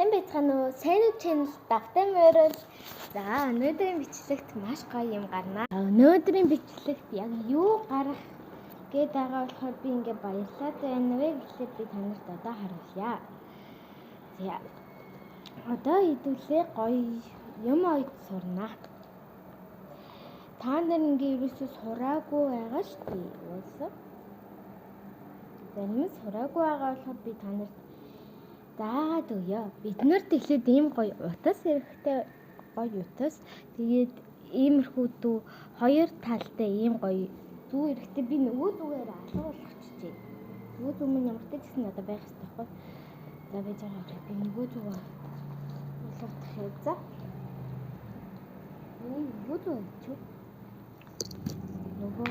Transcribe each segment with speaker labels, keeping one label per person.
Speaker 1: Сайн байцгаана уу? Сайн уу channel дагтай морил. За өнөөдрийн бичлэгт маш гоё юм гарна. Өнөөдрийн бичлэгт яг юу гарах гээд байгаа болохоор би ингээ баярлаад байна вэ гэхлээр би танарт одоо харуулъя. За одоо хэдүүлээ гоё юм ойд сурнаа. Та нар ингээ ерөөсөө сураагүй байгаа шүү дээ. Уусаа. Зарим сураагүй байгаа болохоор би танарт заагаад өгье. Биднэрт эхлээд ийм гоё утас хэрэгтэй гоё утас. Тэгээд иймэрхүү дүү хоёр талтай ийм гоё зүү хэрэгтэй. Би нөгөө зүгээр алга болгочихжээ. Нөгөө зүү минь ямар ч гэсэн надад байх хэрэгтэй байхгүй. За би жаагаад би нөгөө зүү болгох за. Нөгөө зүү ч нөгөө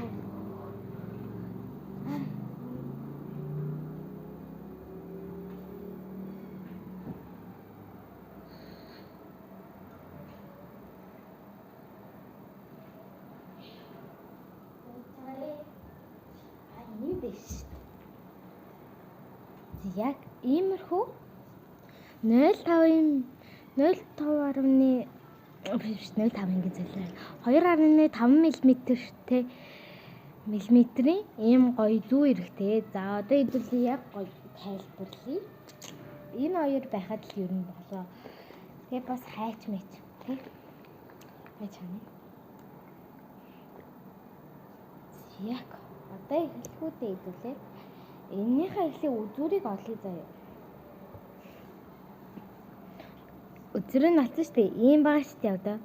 Speaker 1: яг иймэрхүү 0.5 ингээ зэлээ 2.5 мм-тэй миллиметрийн ийм гоё зүү хэрэгтэй. За одоо хэдүүлээ яг гоё тайлбарлая. Энэ хоёр байхад л ер нь болоо. Тэгээ бас хайч мэч тий. Хайч хана. Яг одоо эхлэхүүдээ хэдүүлээ. Эннийхээ эхлээ үзүүрийг олъё заяа. Үзүр нь алсан шүү дээ. Ийм байгаа шүү дээ одоо.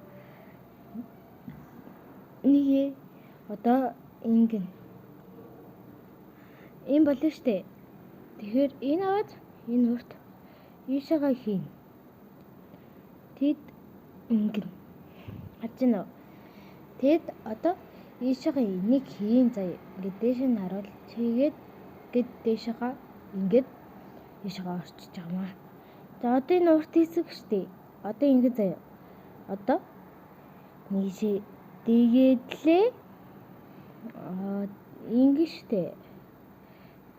Speaker 1: Нэгэ одоо ингэн. Ийм болов шүү дээ. Тэгэхээр энэ аваад энэ урт ийшээгаа хийн. Тэд ингэн. Харж байна уу? Тэд одоо ийшээгаа энийг хийн заяа. Ингээд дээш нь харуул. Тэгээд гэд дээшээгаа ингээд ийшээгаа орчиж байгаамаа. За одоо энэ урт хэсэг штэ. Одоо ингэ заяа. Одоо нийшээ дээгээдлээ. Ингэ штэ.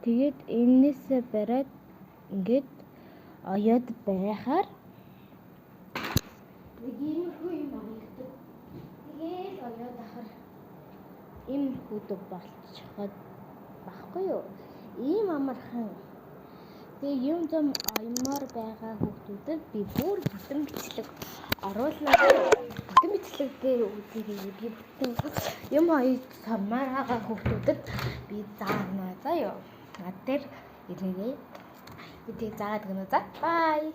Speaker 1: Тэгээд энээсээ бариад ингээд оёд байхаар нэг иймэрхүү юм болдог. Тэгээд оёд ахаар иймэрхүү дэг болчиход баггүй юу? Ийм амархан. Тэгээ юм зам аймаар байгаа хүүхдүүдэд би бүр бүтэн бичлэг оруулнаа. Бүтэн бичлэг дээр үзээрэй. Би бүтэн юм ойд самаар байгаа хүүхдүүдэд би заана заяа. Над дээр ирээрэй. Би тэг заадаг нь за. Бай.